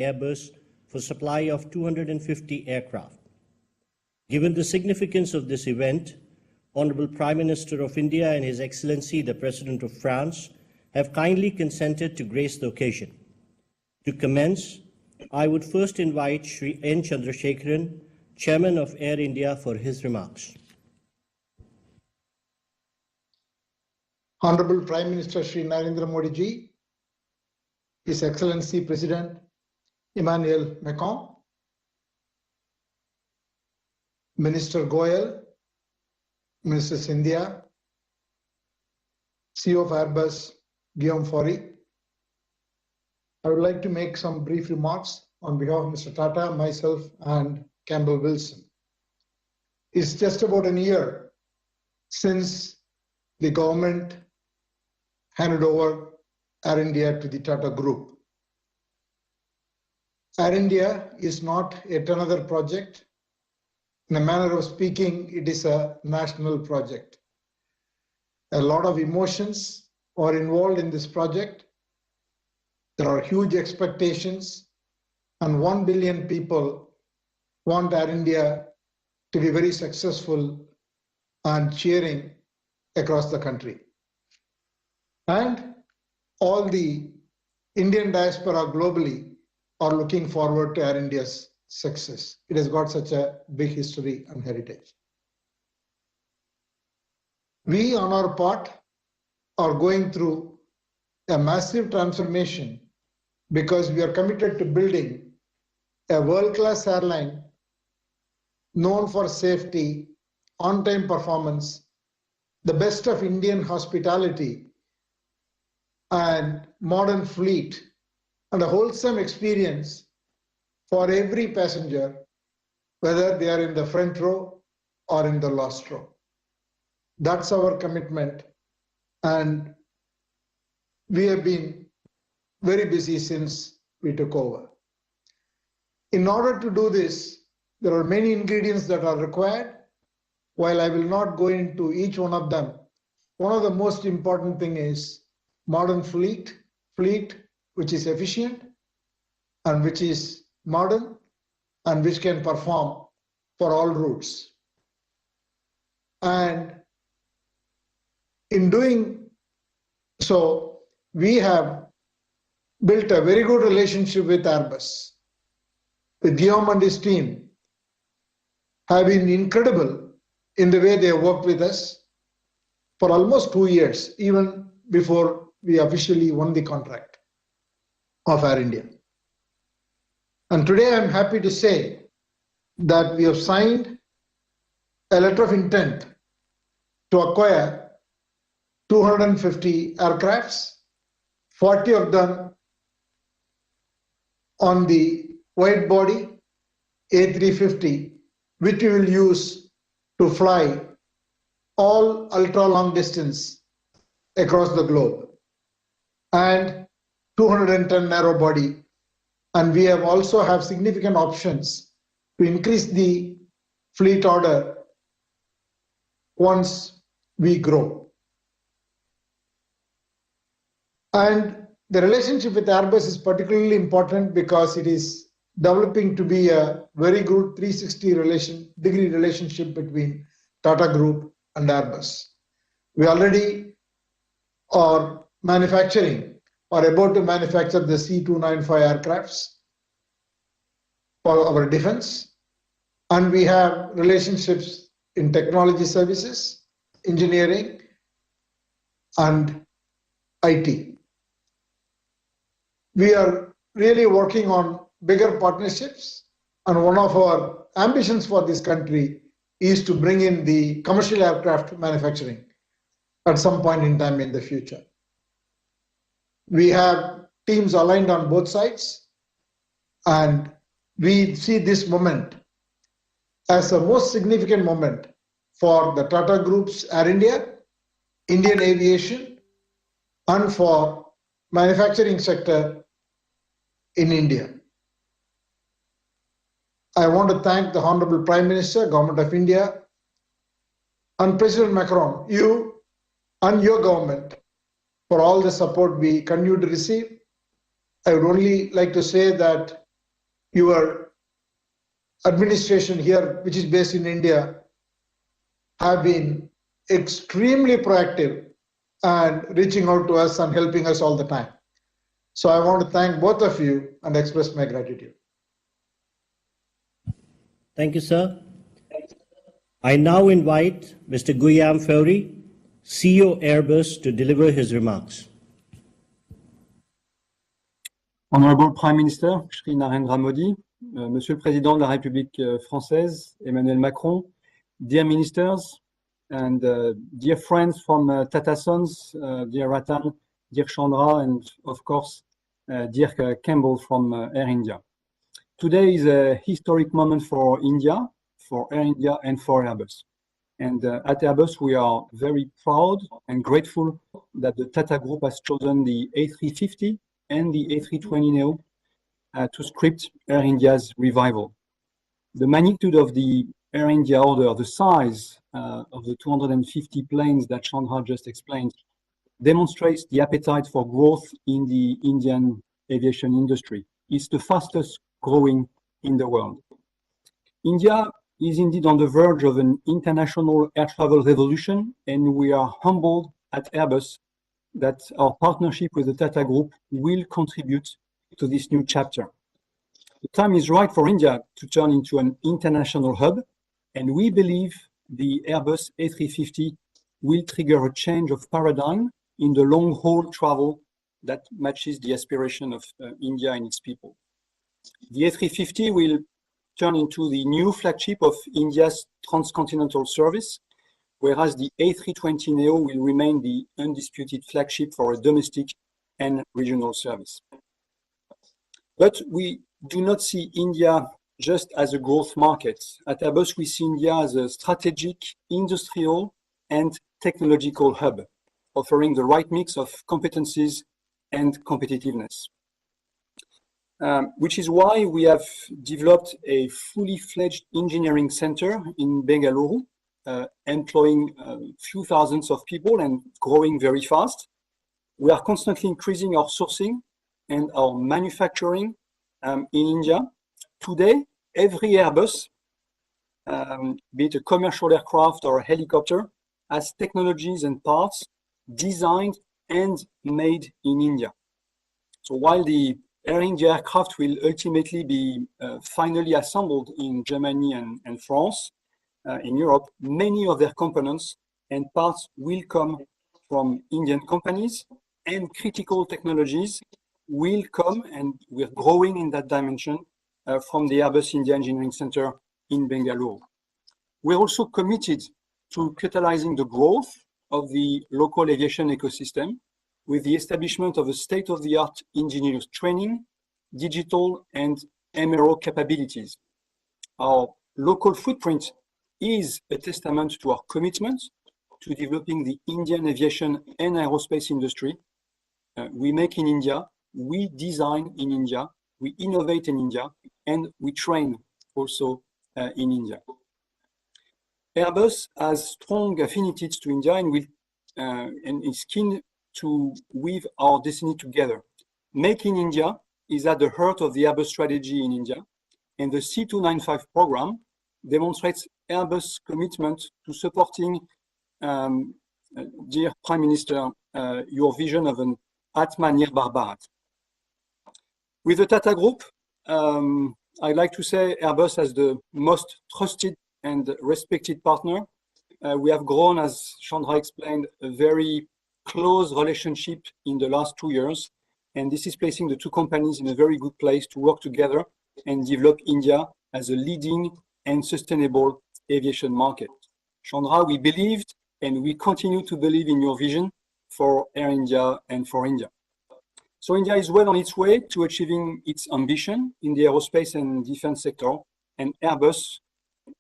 Airbus for supply of 250 aircraft. Given the significance of this event, Honorable Prime Minister of India and His Excellency the President of France have kindly consented to grace the occasion. To commence, I would first invite Shri N. Chandrasekharan, Chairman of Air India, for his remarks. Honorable Prime Minister Shri Narendra Modi ji, His Excellency President Emmanuel Macron, Minister Goyal, Minister Scindia, CEO of Airbus Guillaume Faury. I would like to make some brief remarks on behalf of Mr. Tata, myself, and Campbell Wilson. It's just about a year since the government handed over Air India to the Tata Group. Air India is not yet another project. In a manner of speaking, it is a national project. A lot of emotions are involved in this project. There are huge expectations, and 1 billion people want Air India to be very successful and cheering across the country. And all the Indian diaspora globally are looking forward to Air India's success. It has got such a big history and heritage. We, on our part, are going through a massive transformation because we are committed to building a world-class airline known for safety, on-time performance, the best of Indian hospitality, and modern fleet, and a wholesome experience for every passenger, whether they are in the front row or in the last row. That's our commitment, and we have been very busy since we took over. In order to do this, there are many ingredients that are required. While I will not go into each one of them, one of the most important thing is modern fleet which is efficient and which is modern and which can perform for all routes. And in doing so, we have built a very good relationship with Airbus. With Guillaume and his team have been incredible in the way they have worked with us for almost 2 years, even before we officially won the contract of Air India. And today I'm happy to say that we have signed a letter of intent to acquire 250 aircrafts, 40 of them on the wide body A350, which we will use to fly all ultra long distance across the globe, and 210 narrow body. And we have also have significant options to increase the fleet order once we grow. And the relationship with Airbus is particularly important because it is developing to be a very good 360-degree relationship between Tata Group and Airbus. We already are manufacturing or about to manufacture the C295 aircrafts for our defense, and we have relationships in technology services, engineering, and IT. We are really working on bigger partnerships, and one of our ambitions for this country is to bring in the commercial aircraft manufacturing at some point in time in the future. We have teams aligned on both sides, and we see this moment as the most significant moment for the Tata Group's Air India, Indian aviation, and for manufacturing sector in India. I want to thank the Honorable Prime Minister, Government of India, and President Macron, you and your government, for all the support we continue to receive. I would only like to say that your administration here, which is based in India, have been extremely proactive and reaching out to us and helping us all the time. So I want to thank both of you and express my gratitude. Thank you, sir. I now invite Mr. Guillaume Faury, CEO Airbus, to deliver his remarks. Honorable Prime Minister Shri Narendra Modi, Monsieur le Président de la République française, Emmanuel Macron, dear ministers and dear friends from Tata Sons, dear Ratan, dear Chandra, and of course, dear Campbell from Air India. Today is a historic moment for India, for Air India, and for Airbus. And at Airbus, we are very proud and grateful that the Tata Group has chosen the A350 and the A320neo to script Air India's revival. The magnitude of the Air India order, the size of the 250 planes that Chandra just explained, demonstrates the appetite for growth in the Indian aviation industry. It's the fastest growing in the world. India is indeed on the verge of an international air travel revolution, and we are humbled at Airbus that our partnership with the Tata Group will contribute to this new chapter. The time is right for India to turn into an international hub, and we believe the Airbus A350 will trigger a change of paradigm in the long-haul travel that matches the aspiration of India and its people. The A350 will turn into the new flagship of India's transcontinental service, whereas the A320neo will remain the undisputed flagship for a domestic and regional service. But we do not see India just as a growth market. At Airbus, we see India as a strategic, industrial, and technological hub, offering the right mix of competencies and competitiveness. Which is why we have developed a fully fledged engineering center in Bengaluru, employing a few thousands of people and growing very fast. We are constantly increasing our sourcing and our manufacturing in India. Today, every Airbus, be it a commercial aircraft or a helicopter, has technologies and parts designed and made in India. So while the Air India aircraft will ultimately be finally assembled in Germany and France, in Europe, many of their components and parts will come from Indian companies, and critical technologies will come, and we're growing in that dimension, from the Airbus India Engineering Center in Bengaluru. We're also committed to catalyzing the growth of the local aviation ecosystem with the establishment of a state-of-the-art engineers training, digital and MRO capabilities. Our local footprint is a testament to our commitment to developing the Indian aviation and aerospace industry. We make in India, we design in India, we innovate in India, and we train also in India. Airbus has strong affinities to India and is keen to weave our destiny together. Make in India is at the heart of the Airbus strategy in India, and the C295 program demonstrates Airbus' commitment to supporting, dear Prime Minister, your vision of an Atmanirbhar Bharat. With the Tata Group, I'd like to say Airbus as the most trusted and respected partner. We have grown, as Chandra explained, a very close relationship in the last 2 years, and this is placing the two companies in a very good place to work together and develop India as a leading and sustainable aviation market. Chandra, we believed and we continue to believe in your vision for Air India and for India. So India is well on its way to achieving its ambition in the aerospace and defense sector, and Airbus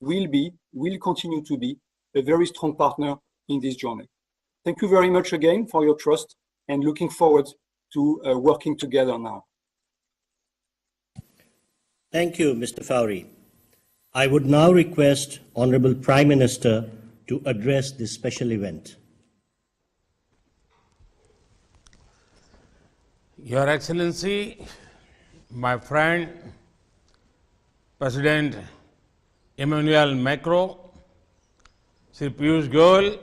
will continue to be a very strong partner in this journey. Thank you very much again for your trust, and looking forward to working together now. Thank you, Mr. Faury. I would now request Honorable Prime Minister to address this special event. Your Excellency, my friend President Emmanuel Macron, Sri Piyush Goyal,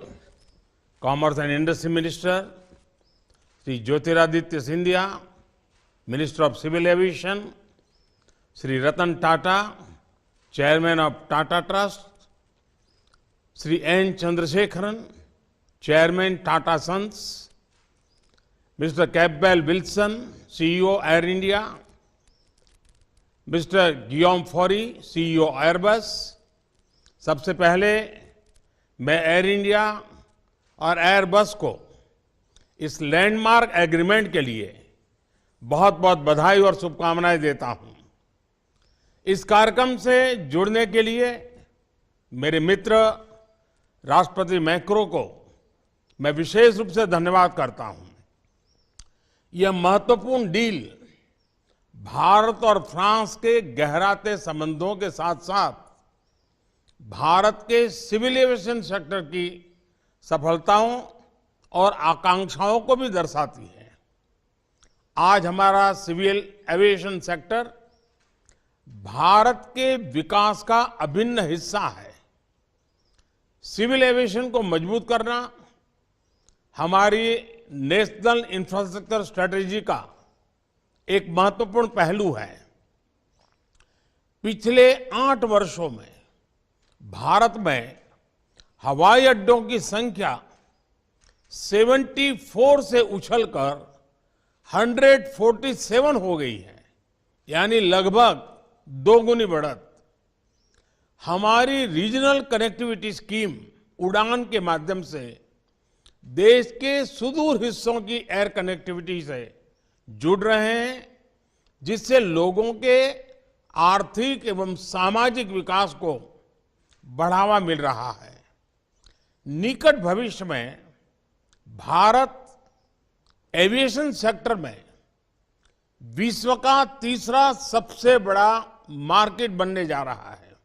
Commerce and Industry Minister, Sri Jyotiraditya Scindia, Minister of Civil Aviation, Sri Ratan Tata, Chairman of Tata Trust, Sri N. Chandrasekharan, Chairman Tata Sons, Mr. Campbell Wilson, CEO Air India, Mr. Guillaume Faury, CEO Airbus। सबसे पहले मैं air India और Airbus को इस landmark agreement के लिए बहुत बहुत बधाई और शुभकामनाएं देता हूं। इस कार्यक्रम से जुड़ने के लिए मेरे मित्र राष्ट्रपति मैक्रो को मैं विशेष रूप से धन्यवाद करता हूं। यह महत्वपूर्ण डील भारत और फ्रांस के गहराते संबंधों के साथ साथ भारत के सिविल एविएशन सेक्टर की सफलताओं और आकांक्षाओं को भी दर्शाती है। आज हमारा सिविल एविएशन सेक्टर भारत के विकास का अभिन्न हिस्सा है। सिविल एविएशन को मजबूत करना हमारी नेशनल इंफ्रास्ट्रक्चर स्ट्रेटेजी का एक महत्वपूर्ण पहलू है। पिछले 8 वर्षों में भारत में हवाई अड्डों की संख्या 74 से उछलकर 147 हो गई है, यानी लगभग 2 गुनी बढ़त। हमारी रीजनल कनेक्टिविटी स्कीम उड़ान के माध्यम से देश के सुदूर हिस्सों की एयर कनेक्टिविटी से जुड़ रहे हैं, जिससे लोगों के आर्थिक एवं सामाजिक विकास को बढ़ावा मिल रहा है। निकट भविष्य में भारत एविएशन सेक्टर में विश्व का तीसरा सबसे बड़ा मार्केट बनने जा रहा है।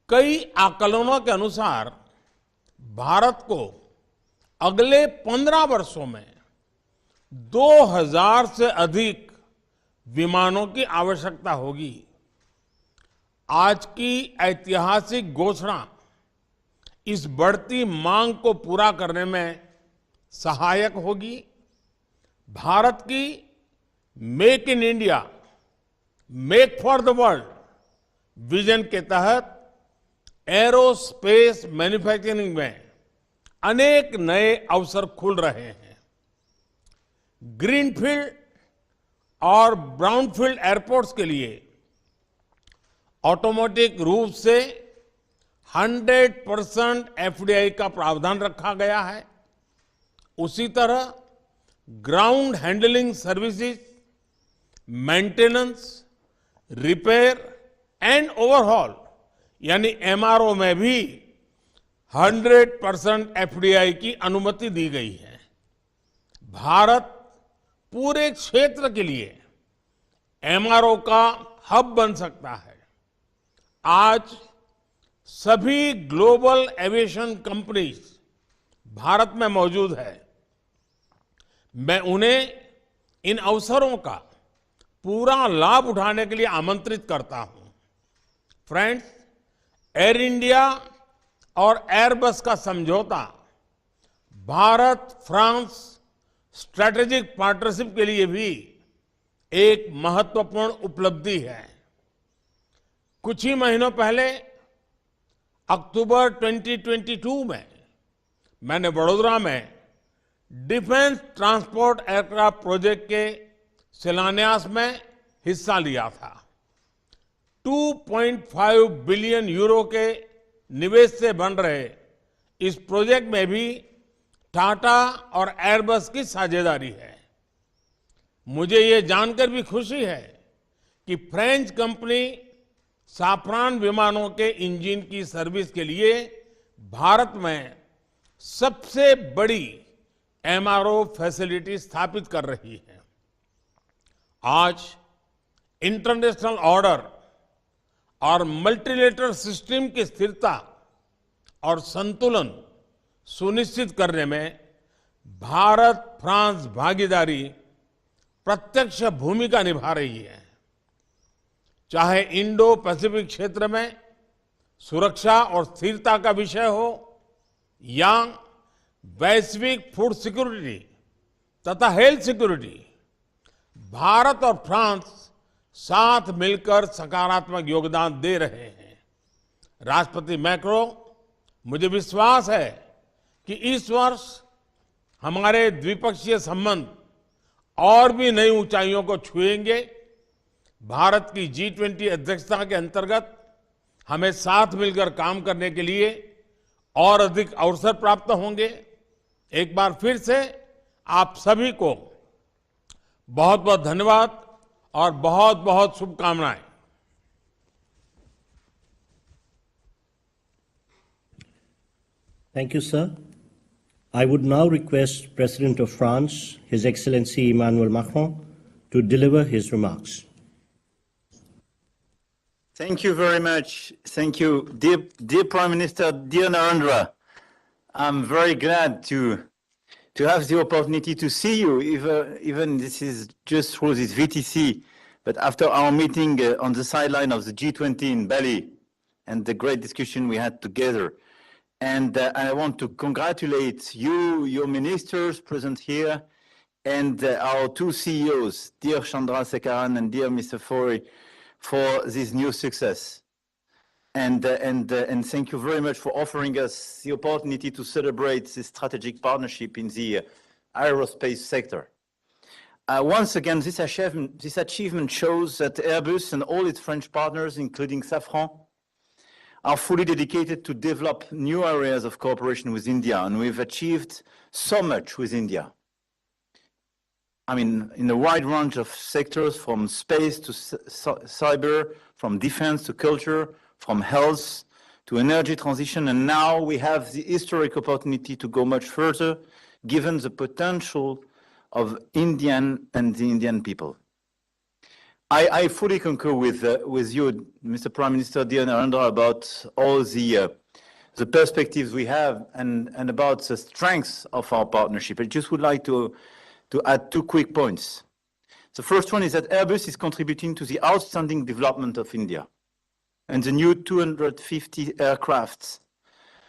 कई आकलनों के अनुसार भारत को अगले 15 वर्षों में 2000 से अधिक विमानों की आवश्यकता होगी। आज की ऐतिहासिक घोषणा इस बढ़ती मांग को पूरा करने में सहायक होगी। भारत की make in India, make for the world vision के तहत एरोस्पेस मैन्युफैक्चरिंग में अनेक नए अवसर खुल रहे हैं। ग्रीनफील्ड और ब्राउनफील्ड एयरपोर्ट्स के लिए ऑटोमेटिक रूप से 100% एफडीआई का प्रावधान रखा गया है। उसी तरह ground handling services, maintenance, repair and overhaul यानी एमआरओ में भी 100% एफडीआई की अनुमति दी गई है। भारत पूरे क्षेत्र के लिए एमआरओ का हब बन सकता है। आज सभी ग्लोबल एविएशन कंपनीज भारत में मौजूद है। मैं उन्हें इन अवसरों का पूरा लाभ उठाने के लिए आमंत्रित करता हूं। फ्रेंड्स, एयर इंडिया और एयरबस का समझौता भारत फ्रांस स्ट्रैटेजिक पार्टनरशिप के लिए भी एक महत्वपूर्ण उपलब्धि है। कुछ ही महीनों पहले अक्टूबर 2022 में मैंने वडोदरा में डिफेंस ट्रांसपोर्ट एयरक्राफ्ट प्रोजेक्ट के शिलान्यास में हिस्सा लिया था। 2.5 बिलियन यूरो के निवेश से बन रहे इस प्रोजेक्ट में भी टाटा और एयरबस की साझेदारी है। मुझे ये जानकर भी खुशी है कि फ्रेंच कंपनी साफरान विमानों के इंजन की सर्विस के लिए भारत में सबसे बड़ी एमआरओ फैसिलिटी स्थापित कर रही है। आज इंटरनेशनल ऑर्डर और मल्टीलेटरल सिस्टम की स्थिरता और संतुलन सुनिश्चित करने में भारत फ्रांस भागीदारी प्रत्यक्ष भूमिका निभा रही है। चाहे इंडो पैसिफिक क्षेत्र में सुरक्षा और स्थिरता का विषय हो या वैश्विक फूड सिक्योरिटी तथा हेल्थ सिक्योरिटी, भारत और फ्रांस साथ मिलकर सकारात्मक योगदान दे रहे हैं। राष्ट्रपति मैक्रो, मुझे विश्वास है कि इस वर्ष हमारे द्विपक्षीय संबंध और भी नई ऊंचाइयों को छुएंगे। भारत की G20 अध्यक्षता के अंतर्गत हमें साथ मिलकर काम करने के लिए और अधिक अवसर प्राप्त होंगे। एक बार फिर से आप सभी को बहुत बहुत धन्यवाद और बहुत बहुत शुभकामनाएं। Thank you, sir. I would now request President of France, His Excellency Emmanuel Macron, to deliver his remarks. Thank you very much. Thank you, dear Prime Minister, dear Narendra. I'm very glad to have the opportunity to see you, even this is just through this VTC, but after our meeting on the sideline of the G20 in Bali and the great discussion we had together. And I want to congratulate you, your ministers present here, and our two CEOs, dear Chandra Sekaran and dear Mr. Fori, for this new success. And thank you very much for offering us the opportunity to celebrate this strategic partnership in the aerospace sector. Once again, this achievement shows that Airbus and all its French partners, including Safran, are fully dedicated to develop new areas of cooperation with India, and we've achieved so much with India. I mean, in a wide range of sectors, from space to cyber, from defense to culture, from health to energy transition, and now we have the historic opportunity to go much further, given the potential of Indian and the Indian people. I fully concur with you, Mr. Prime Minister, dear Narendra, about all the perspectives we have and about the strengths of our partnership. I just would like to add two quick points. The first one is that Airbus is contributing to the outstanding development of India, and the new 250 aircrafts,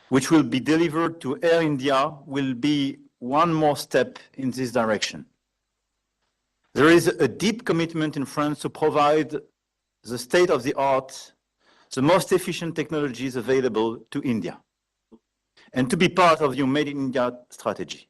which will be delivered to Air India, will be one more step in this direction. There is a deep commitment in France to provide the state-of-the-art, the most efficient technologies available to India, and to be part of your Made in India strategy.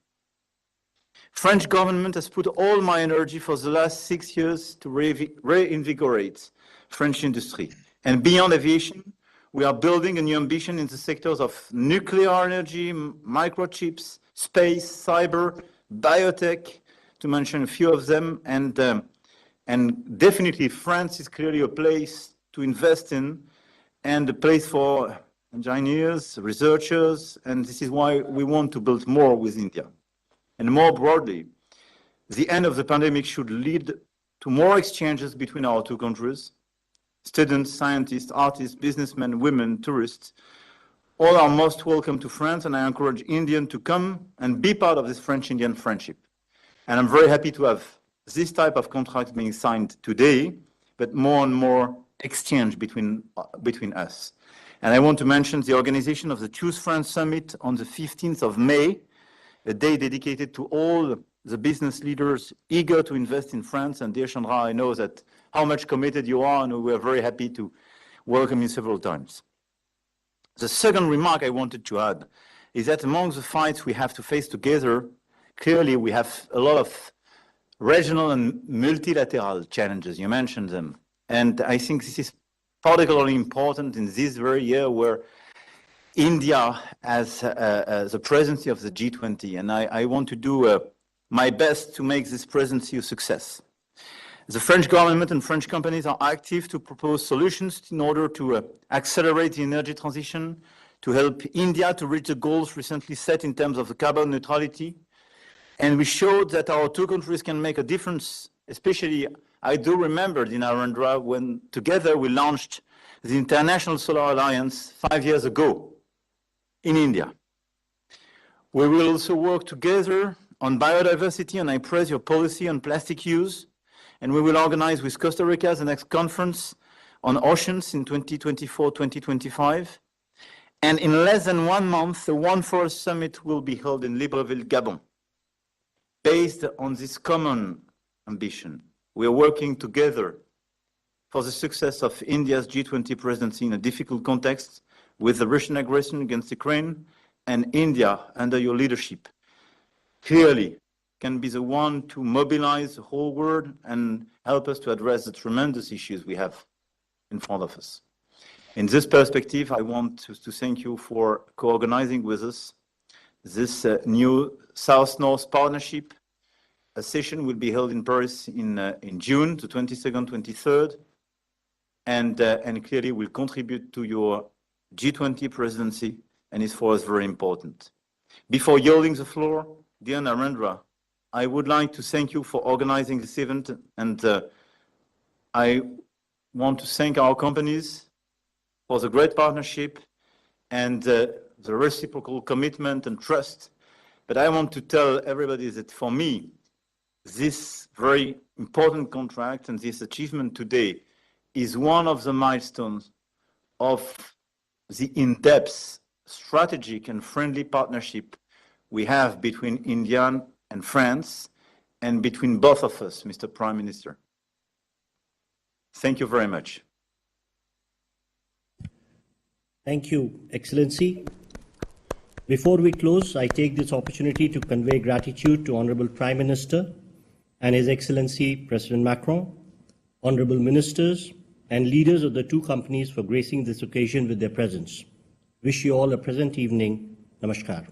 French government has put all my energy for the last 6 years to reinvigorate French industry. And beyond aviation, we are building a new ambition in the sectors of nuclear energy, microchips, space, cyber, biotech, to mention a few of them. And definitely France is clearly a place to invest in and a place for engineers, researchers, and this is why we want to build more with India. And more broadly, the end of the pandemic should lead to more exchanges between our two countries. Students, scientists, artists, businessmen, women, tourists, all are most welcome to France, and I encourage Indians to come and be part of this French-Indian friendship. And I'm very happy to have this type of contract being signed today, but more and more exchange between us. And I want to mention the organization of the Choose France Summit on the 15th of May, a day dedicated to all the business leaders eager to invest in France. And dear Chandra, I know that how much committed you are, and we are very happy to welcome you several times. The second remark I wanted to add is that among the fights we have to face together, clearly we have a lot of regional and multilateral challenges. You mentioned them. And I think this is particularly important in this very year where India has the presidency of the G20, and I want to do my best to make this presidency a success. The French government and French companies are active to propose solutions in order to accelerate the energy transition, to help India to reach the goals recently set in terms of the carbon neutrality. And we showed that our two countries can make a difference, especially I do remember in Narendra when together we launched the International Solar Alliance 5 years ago in India. We will also work together on biodiversity, and I praise your policy on plastic use. And we will organize with Costa Rica the next conference on oceans in 2024-2025. And in less than 1 month, the One Forest Summit will be held in Libreville, Gabon. Based on this common ambition, we are working together for the success of India's G20 presidency in a difficult context with the Russian aggression against Ukraine, and India, under your leadership, clearly can be the one to mobilize the whole world and help us to address the tremendous issues we have in front of us. In this perspective, I want to thank you for co-organizing with us this new South-North partnership. A session will be held in Paris in June, the 22nd, 23rd, and clearly will contribute to your G20 presidency and is for us very important. Before yielding the floor, dear Narendra, I would like to thank you for organizing this event, and I want to thank our companies for the great partnership and the reciprocal commitment and trust. But I want to tell everybody that for me, this very important contract and this achievement today is one of the milestones of the in-depth strategic and friendly partnership we have between India and France and between both of us, Mr. Prime Minister. Thank you very much. Thank you, Excellency. Before we close, I take this opportunity to convey gratitude to Honorable Prime Minister and His Excellency President Macron, Honorable Ministers and leaders of the two companies for gracing this occasion with their presence. Wish you all a pleasant evening. Namaskar.